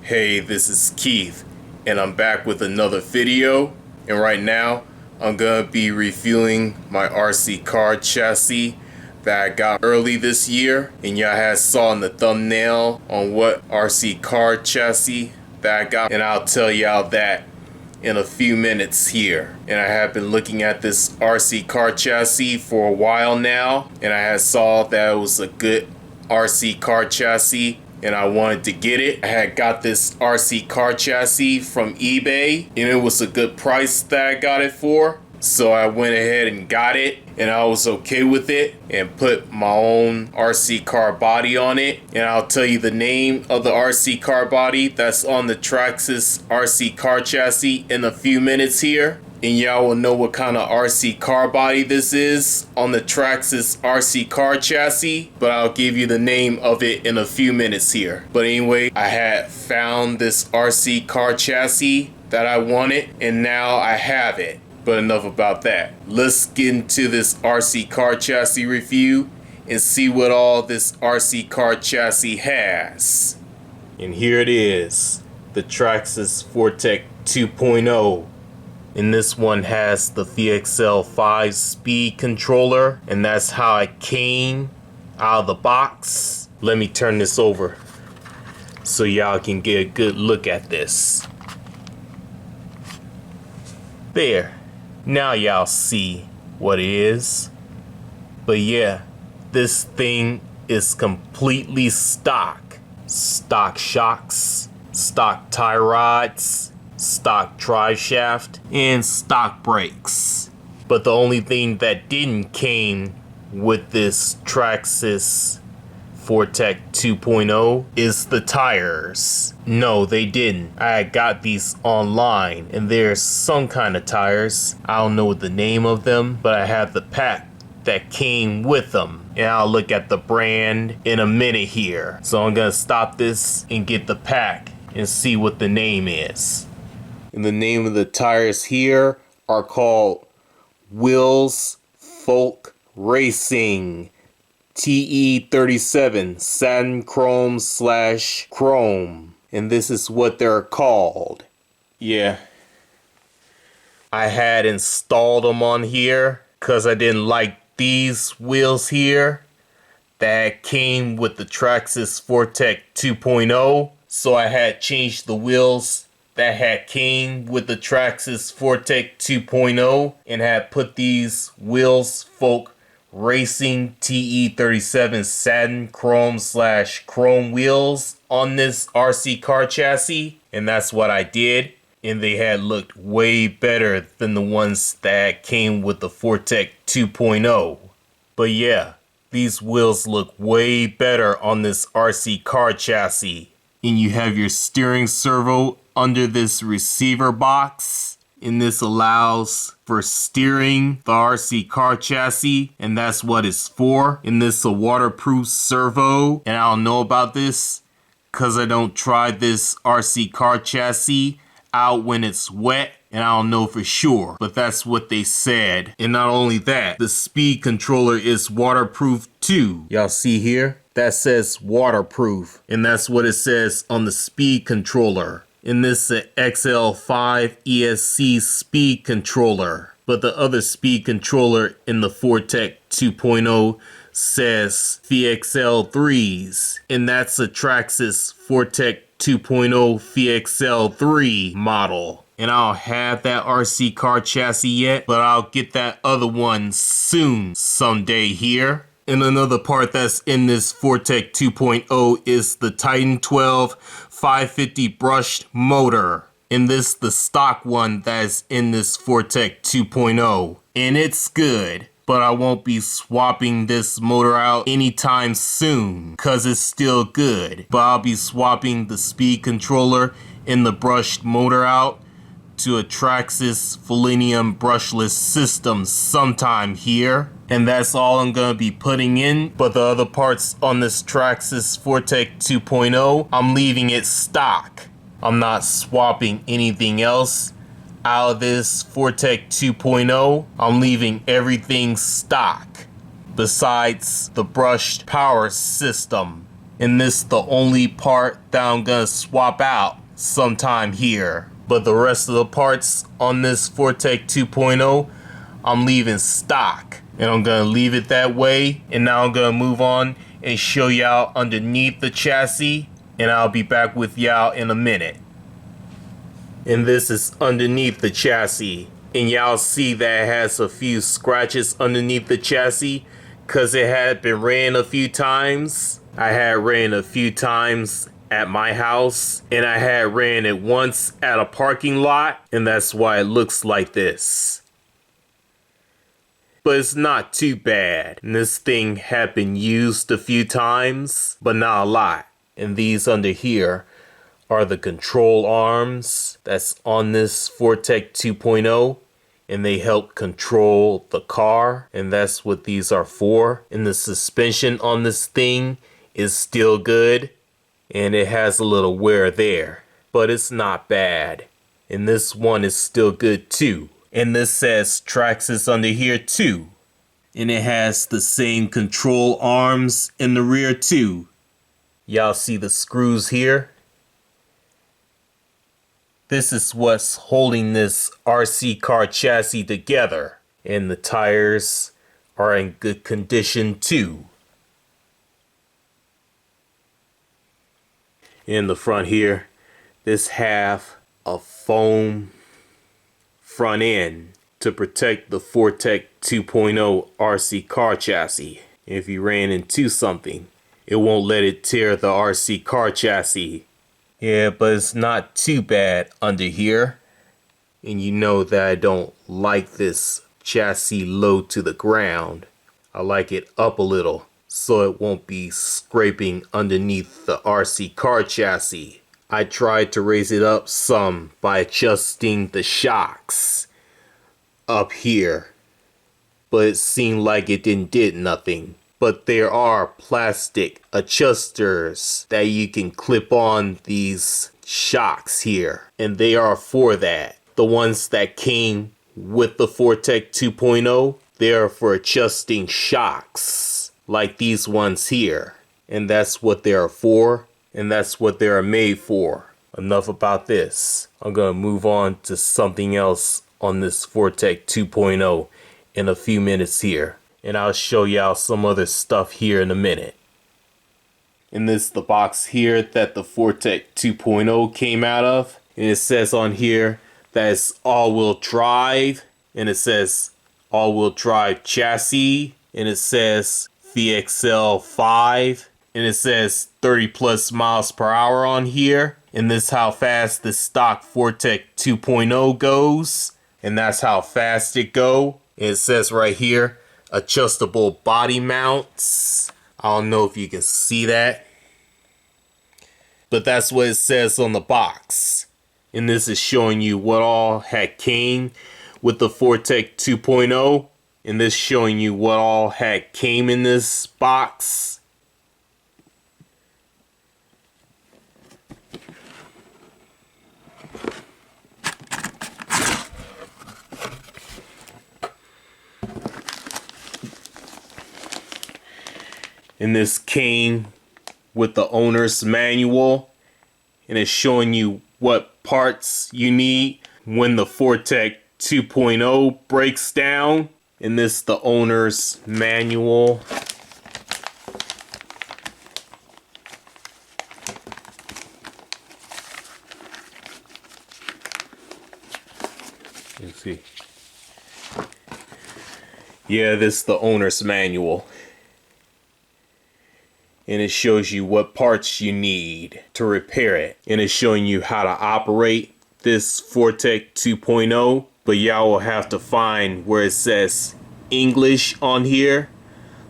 Hey, this is Keith, and I'm back with another video. And right now, I'm gonna be reviewing my RC car chassis that I got early this year. And y'all had saw in the thumbnail on what RC car chassis that I got. And I'll tell y'all that in a few minutes here. And I have been looking at this RC car chassis for a while now, and I had saw that it was a good RC car chassis and I wanted to get it. I had got this RC car chassis from eBay and it was a good price that I got it for. So I went ahead and got it, and I was okay with it and put my own RC car body on it. And I'll tell you the name of the RC car body that's on the Traxxas RC car chassis in a few minutes here. And y'all will know what kind of RC car body this is on the Traxxas RC car chassis, but I'll give you the name of it in a few minutes here. But anyway, I had found this RC car chassis that I wanted, and now I have it. But enough about that. Let's get into this RC car chassis review and see what all this RC car chassis has. And here it is, the Traxxas Fortec 2.0. And this one has the VXL 5 speed controller, and that's how it came out of the box. Let me turn this over so y'all can get a good look at this. There. Now y'all see what it is. But yeah, this thing is completely stock. Stock shocks, stock tie rods, stock drive shaft, and stock brakes. But the only thing that didn't came with this Traxxas Fortec 2.0 is the tires. No, they didn't. I got these online, and there's some kind of tires. I don't know the name of them, but I have the pack that came with them. And I'll look at the brand in a minute here. So I'm gonna stop this and get the pack and see what the name is. And the name of the tires here are called Wheels Folk Racing TE37 Satin Chrome / Chrome. And this is what they're called. Yeah. I had installed them on here because I didn't like these wheels here that came with the Traxxas Fortec 2.0. So I had changed the wheels that had came with the Traxxas Fortec 2.0 and had put these Wheels Folk Racing TE37 Satin Chrome / Chrome wheels on this RC car chassis, and that's what I did. And they had looked way better than the ones that came with the Fortec 2.0. But yeah, these wheels look way better on this RC car chassis. And you have your steering servo under this receiver box. And this allows for steering the RC car chassis, and that's what it's for. And this is a waterproof servo, and I don't know about this because I don't try this RC car chassis out when it's wet, and I don't know for sure, but that's what they said. And not only that, the speed controller is waterproof too. Y'all see here? That says waterproof, and that's what it says on the speed controller. And this is an XL5 ESC speed controller. But the other speed controller in the Fortec 2.0 says VXL3s. And that's a Traxxas Fortec 2.0 VXL3 model. And I don't have that RC car chassis yet, but I'll get that other one soon, someday here. And another part that's in this Fortec 2.0 is the Titan 12 550 brushed motor. And this the stock one that's in this Fortec 2.0. And it's good, but I won't be swapping this motor out anytime soon because it's still good. But I'll be swapping the speed controller and the brushed motor out to a Traxxas Selenium brushless system sometime here. And that's all I'm going to be putting in. But the other parts on this Traxxas Fortec 2.0, I'm leaving it stock. I'm not swapping anything else out of this Fortec 2.0. I'm leaving everything stock besides the brushed power system. And this is the only part that I'm gonna swap out sometime here. But the rest of the parts on this Fortec 2.0, I'm leaving stock. And I'm gonna leave it that way. And now I'm gonna move on and show y'all underneath the chassis. And I'll be back with y'all in a minute. And this is underneath the chassis. And y'all see that it has a few scratches underneath the chassis because it had been ran a few times. I had ran a few times at my house, and I had ran it once at a parking lot, and that's why it looks like this. But it's not too bad. And this thing had been used a few times, but not a lot. And these under here are the control arms that's on this Fortec 2.0, and they help control the car, and that's what these are for. And the suspension on this thing is still good, and it has a little wear there, but it's not bad. And this one is still good too. And this says Traxxas under here too. And it has the same control arms in the rear too. Y'all see the screws here? This is what's holding this RC car chassis together. And the tires are in good condition too. In the front here, this have a foam front end to protect the Fortec 2.0 RC car chassis. If you ran into something, it won't let it tear the RC car chassis. Yeah, but it's not too bad under here. And you know that I don't like this chassis low to the ground. I like it up a little so it won't be scraping underneath the RC car chassis. I tried to raise it up some by adjusting the shocks up here, but it seemed like it did nothing. But there are plastic adjusters that you can clip on these shocks here, and they are for that. The ones that came with the Fortec 2.0, they are for adjusting shocks, like these ones here. And that's what they are for, and that's what they are made for. Enough about this. I'm gonna move on to something else on this Fortec 2.0 in a few minutes here. And I'll show y'all some other stuff here in a minute. And this is the box here that the Fortec 2.0 came out of. And it says on here that it's all-wheel drive. And it says all-wheel drive chassis. And it says VXL5. And it says 30 plus miles per hour on here. And this is how fast the stock Fortec 2.0 goes. And that's how fast it go. And it says right here, adjustable body mounts. I don't know if you can see that, but that's what it says on the box. And this is showing you what all had came with the Fortec 2.0. And this showing you what all had came in this box. And this came with the owner's manual, and it's showing you what parts you need when the Fortec 2.0 breaks down. And this is the owner's manual. Let's see. Yeah, this is the owner's manual. And it shows you what parts you need to repair it. And it's showing you how to operate this Fortec 2.0. But y'all will have to find where it says English on here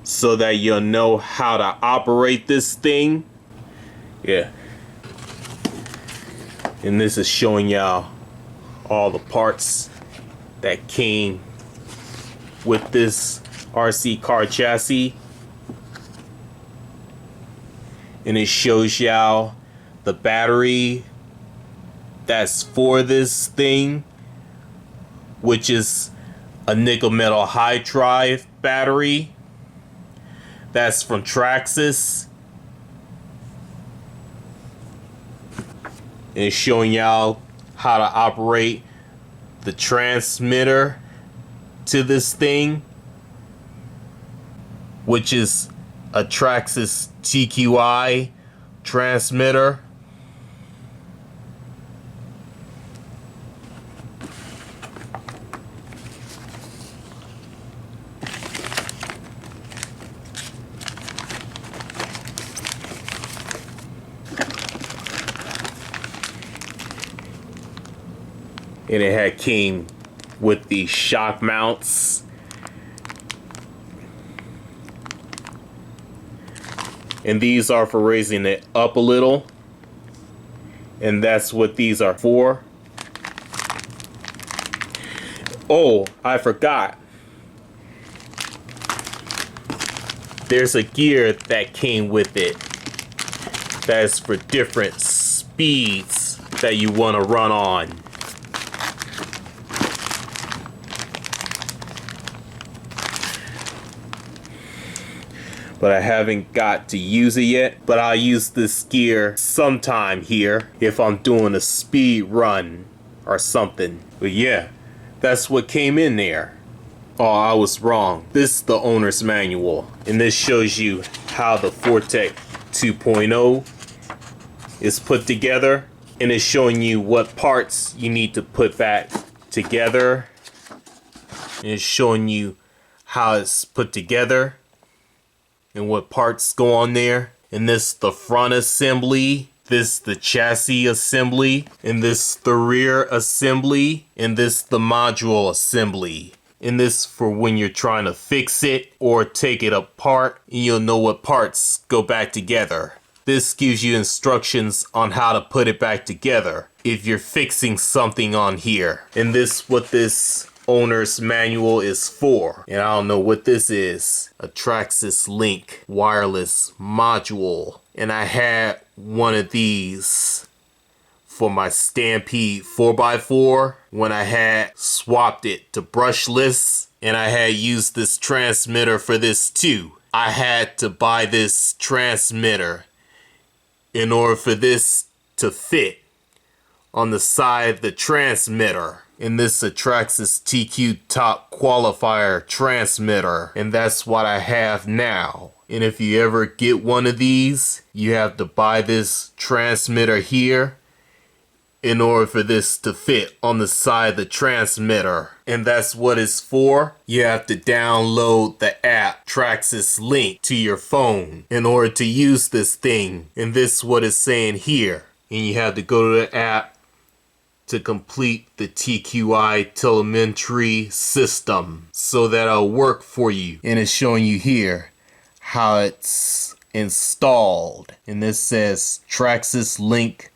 so that you'll know how to operate this thing. Yeah. And this is showing y'all all the parts that came with this RC car chassis. And it shows y'all the battery that's for this thing, which is a nickel metal hydride battery. That's from Traxxas. and it's showing y'all how to operate the transmitter to this thing, which is a Traxxas TQI transmitter. And it had came with the shock mounts. And these are for raising it up a little. And that's what these are for. Oh, I forgot. There's a gear that came with it. That's for different speeds that you want to run on. But I haven't got to use it yet. But I'll use this gear sometime here if I'm doing a speed run or something. But yeah, that's what came in there. Oh, I was wrong. This is the owner's manual. And this shows you how the Fortec 2.0 is put together. And it's showing you what parts you need to put back together. And it's showing you how it's put together and what parts go on there. And this the front assembly, this the chassis assembly, and this the rear assembly, and this the module assembly. And this for when you're trying to fix it or take it apart, and you'll know what parts go back together. This gives you instructions on how to put it back together if you're fixing something on here. And this what this owner's manual is for. And I don't know what this is. A Traxxas Link wireless module. And I had one of these for my Stampede 4x4 when I had swapped it to brushless. And I had used this transmitter for this too. I had to buy this transmitter in order for this to fit on the side of the transmitter. And this is a Traxxas TQ Top Qualifier transmitter. And that's what I have now. And if you ever get one of these, you have to buy this transmitter here in order for this to fit on the side of the transmitter. And that's what it's for. You have to download the app Traxxas Link to your phone in order to use this thing. And this is what it's saying here. And you have to go to the app to complete the TQI telemetry system so that it'll work for you. And it's showing you here how it's installed. And this says Traxxas Link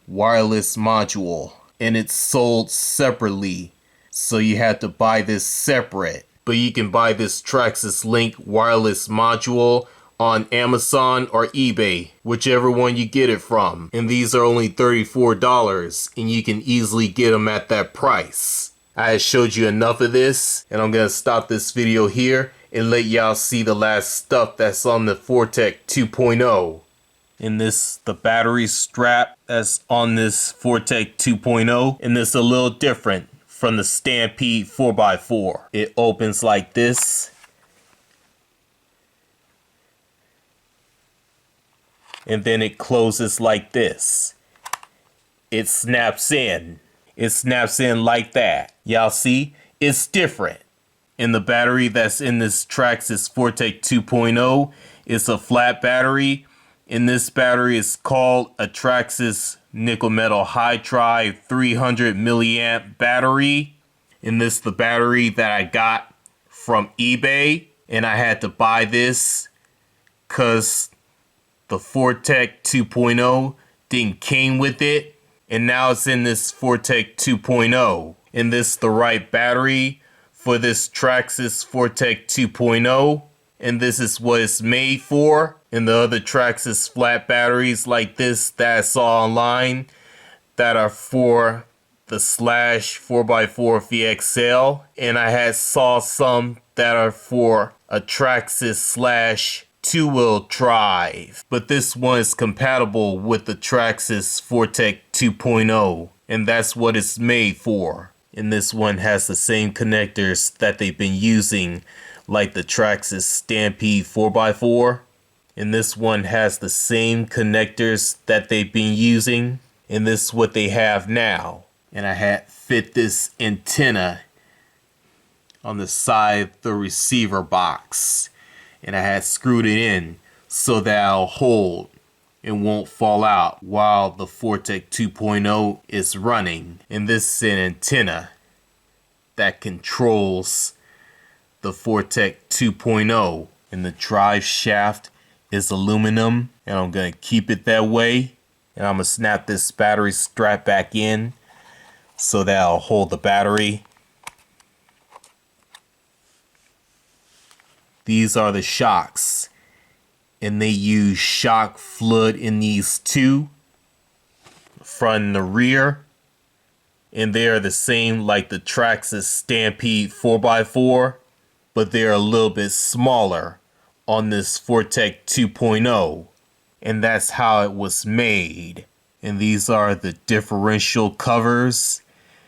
wireless module. And it's sold separately. So you have to buy this separate. But you can buy this Traxxas Link wireless module on Amazon or eBay, whichever one you get it from. And these are only $34 and you can easily get them at that price. I showed you enough of this and I'm gonna stop this video here and let y'all see the last stuff that's on the Fortec 2.0. And this the battery strap that's on this Fortec 2.0, and this a little different from the Stampede 4x4. It opens like this. And then it closes like this. It snaps in. It snaps in like that. Y'all see? It's different. And the battery that's in this Traxxas Fortec 2.0 is a flat battery. And this battery is called a Traxxas nickel metal hydride 300 milliamp battery. And this is the battery that I got from eBay. And I had to buy this because the Fortec 2.0 didn't came with it, and now it's in this Fortec 2.0. And this is the right battery for this Traxxas Fortec 2.0, and this is what it's made for. And the other Traxxas flat batteries like this that I saw online that are for the Slash 4x4 VXL, and I had saw some that are for a Traxxas Slash two-wheel drive, but this one is compatible with the Traxxas Fortec 2.0, and that's what it's made for. And this one has the same connectors that they've been using, like the Traxxas Stampede 4x4. And this one has the same connectors that they've been using, and this is what they have now. And I had fit this antenna on the side of the receiver box, and I had screwed it in so that it'll hold and won't fall out while the Fortec 2.0 is running. And this is an antenna that controls the Fortec 2.0, and the drive shaft is aluminum, and I'm gonna keep it that way. And I'm gonna snap this battery strap back in so that I'll hold the battery. These are the shocks, and they use shock fluid in these two, front and the rear, and they are the same like the Traxxas Stampede 4x4, but they're a little bit smaller on this Fortec 2.0, and that's how it was made. And these are the differential covers,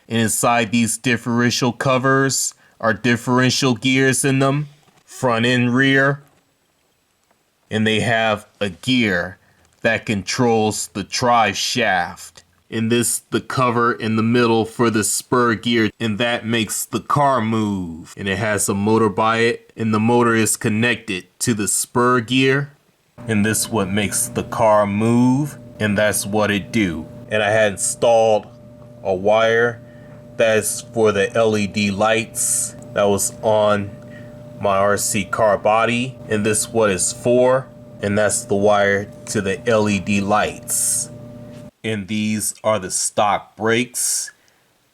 and inside these differential covers are differential gears in them, front and rear, and they have a gear that controls the drive shaft. And this the cover in the middle for the spur gear, and that makes the car move. And it has a motor by it, and the motor is connected to the spur gear, and this what makes the car move, and that's what it do. And I had installed a wire that's for the LED lights that was on my RC car body, and this what it's for, and that's the wire to the LED lights. And these are the stock brakes.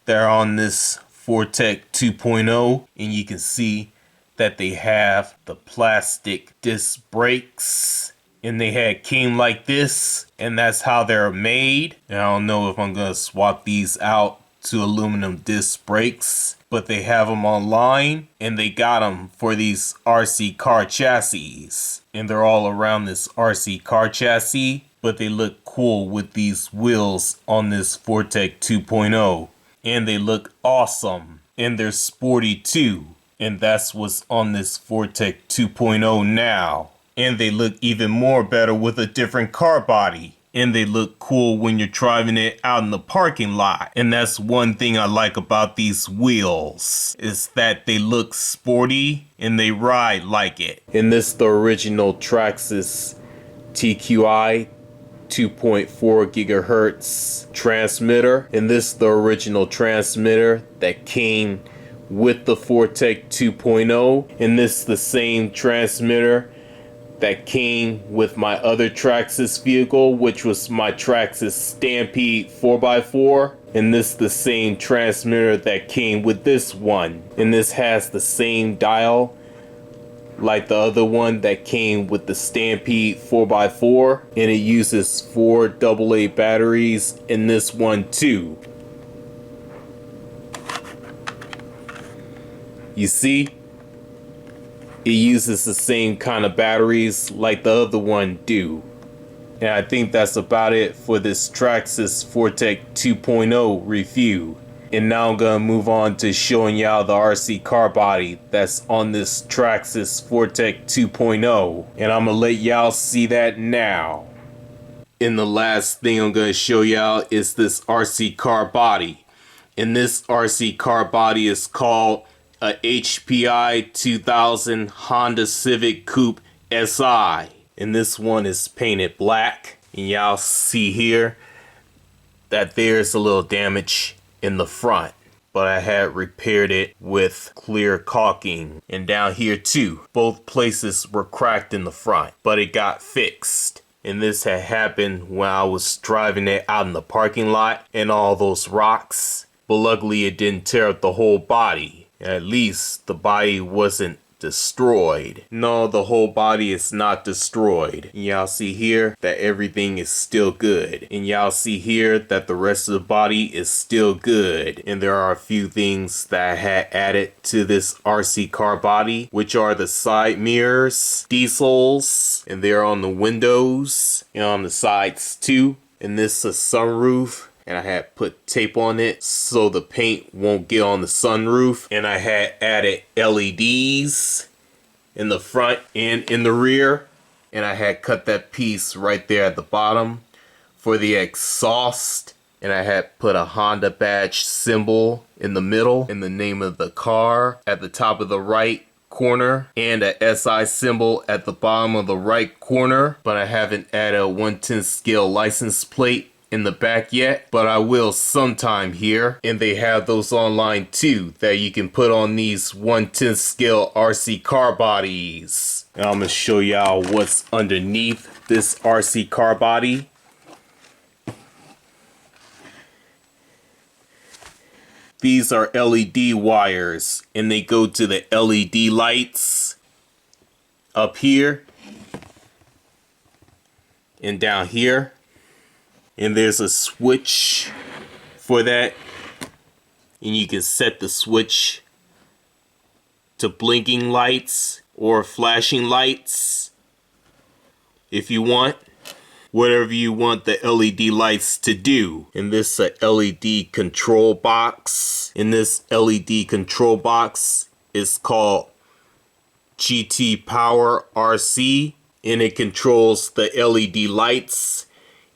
They're on this Fortec 2.0, and you can see that they have the plastic disc brakes, and they had came like this, and that's how they're made. And I don't know if I'm gonna swap these out to aluminum disc brakes, but they have them online, and they got them for these RC car chassis, and they're all around this RC car chassis, but they look cool with these wheels on this Fortec 2.0, and they look awesome, and they're sporty too, and that's what's on this Fortec 2.0 now. And they look even more better with a different car body, and they look cool when you're driving it out in the parking lot. And that's one thing I like about these wheels, is that they look sporty and they ride like it. And this is the original Traxxas TQI 2.4 gigahertz transmitter, and this is the original transmitter that came with the Fortec 2.0, and this is the same transmitter that came with my other Traxxas vehicle, which was my Traxxas Stampede 4x4, and this is the same transmitter that came with this one, and this has the same dial like the other one that came with the Stampede 4x4, and it uses 4 AA batteries in this one too. You see? It uses the same kind of batteries like the other one do. And I think that's about it for this Traxxas Fortec 2.0 review. And now I'm gonna move on to showing y'all the RC car body that's on this Traxxas Fortec 2.0. And I'm gonna let y'all see that now. And the last thing I'm gonna show y'all is this RC car body. And this RC car body is called a HPI 2000 Honda Civic Coupe SI. And this one is painted black. And y'all see here that there's a little damage in the front, but I had repaired it with clear caulking, and down here too, both places were cracked in the front, but it got fixed. And this had happened when I was driving it out in the parking lot and all those rocks, but luckily it didn't tear up the whole body. At least the body wasn't destroyed. No, the whole body is not destroyed. And y'all see here that everything is still good. And y'all see here that the rest of the body is still good. And there are a few things that I had added to this RC car body, which are the side mirrors, diesels, and they're on the windows and on the sides too. And this is a sunroof. And I had put tape on it so the paint won't get on the sunroof. And I had added LEDs in the front and in the rear. And I had cut that piece right there at the bottom for the exhaust. And I had put a Honda badge symbol in the middle and the name of the car at the top of the right corner and a SI symbol at the bottom of the right corner. But I haven't added a 1/10 scale license plate in the back yet, but I will sometime here. And they have those online too that you can put on these 1/10 scale RC car bodies. And I'm gonna show y'all what's underneath this RC car body. These are LED wires and they go to the LED lights up here and down here. And there's a switch for that. And you can set the switch to blinking lights or flashing lights if you want. Whatever you want the LED lights to do. And this is a LED control box. And this LED control box is called GT Power RC. And it controls the LED lights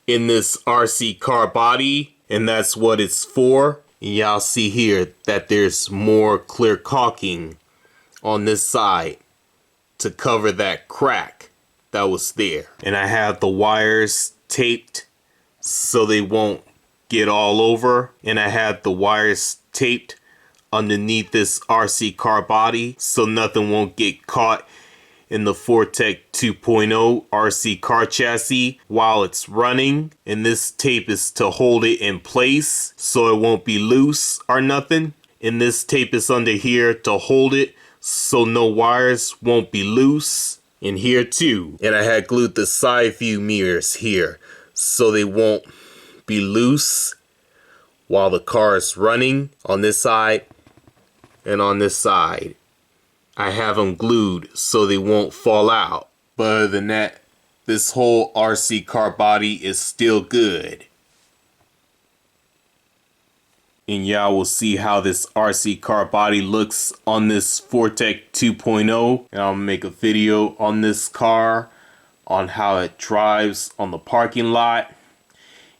in this RC car body, and that's what it's for. And y'all see here that there's more clear caulking on this side to cover that crack that was there. And I have the wires taped so they won't get all over. And I have the wires taped underneath this RC car body so nothing won't get caught in the Fortec 2.0 RC car chassis while it's running. And this tape is to hold it in place so it won't be loose or nothing. And this tape is under here to hold it so no wires won't be loose. And here too. And I had glued the side view mirrors here so they won't be loose while the car is running on this side and on this side. I have them glued so they won't fall out. But other than that, this whole RC car body is still good. And y'all will see how this RC car body looks on this Fortec 2.0. And I'll make a video on this car, on how it drives on the parking lot.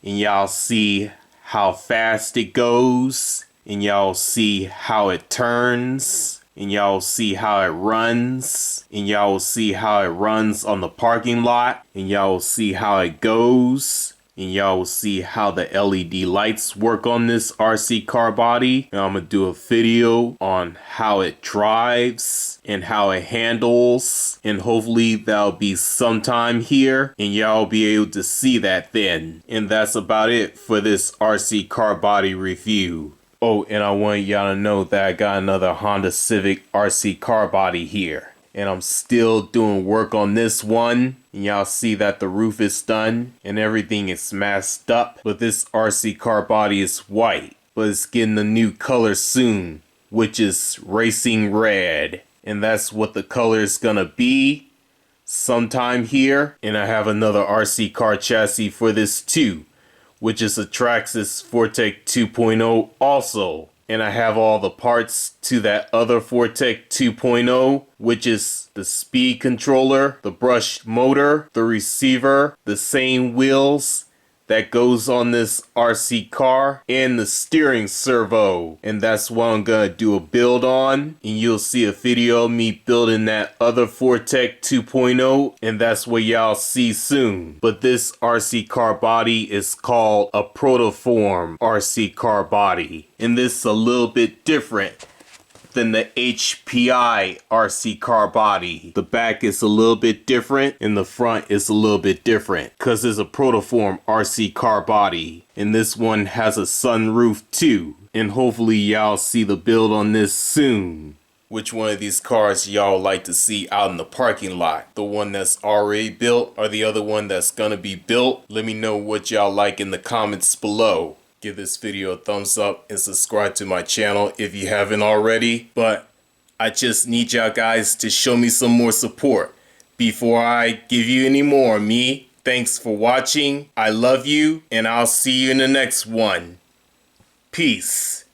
And y'all see how fast it goes. And y'all see how it turns. And y'all see how it runs. And y'all will see how it runs on the parking lot. And y'all will see how it goes. And y'all will see how the LED lights work on this RC car body. And I'm going to do a video on how it drives and how it handles. And hopefully that'll be sometime here. And y'all will be able to see that then. And that's about it for this RC car body review. Oh, and I want y'all to know that I got another Honda Civic RC car body here. And I'm still doing work on this one. And y'all see that the roof is done and everything is masked up. But this RC car body is white. But it's getting a new color soon, which is racing red. And that's what the color is gonna be sometime here. And I have another RC car chassis for this too, which is a Traxxas Fortec 2.0 also. And I have all the parts to that other Fortec 2.0, which is the speed controller, the brushed motor, the receiver, the same wheels that goes on this RC car, and the steering servo. And that's what I'm gonna do a build on. And you'll see a video of me building that other Fortec 2.0, and that's what y'all see soon. But this RC car body is called a protoform RC car body. And this is a little bit different than the HPI RC car body. The back is a little bit different and the front is a little bit different because it's a protoform RC car body. And this one has a sunroof too. And hopefully y'all see the build on this soon Which one of these cars y'all like to see out in the parking lot? The one that's already built or the other one that's gonna be built? Let me know what y'all like in the comments below. Give this video a thumbs up and subscribe to my channel if you haven't already. But I just need y'all guys to show me some more support before I give you any more. Thanks for watching. I love you, and I'll see you in the next one. Peace.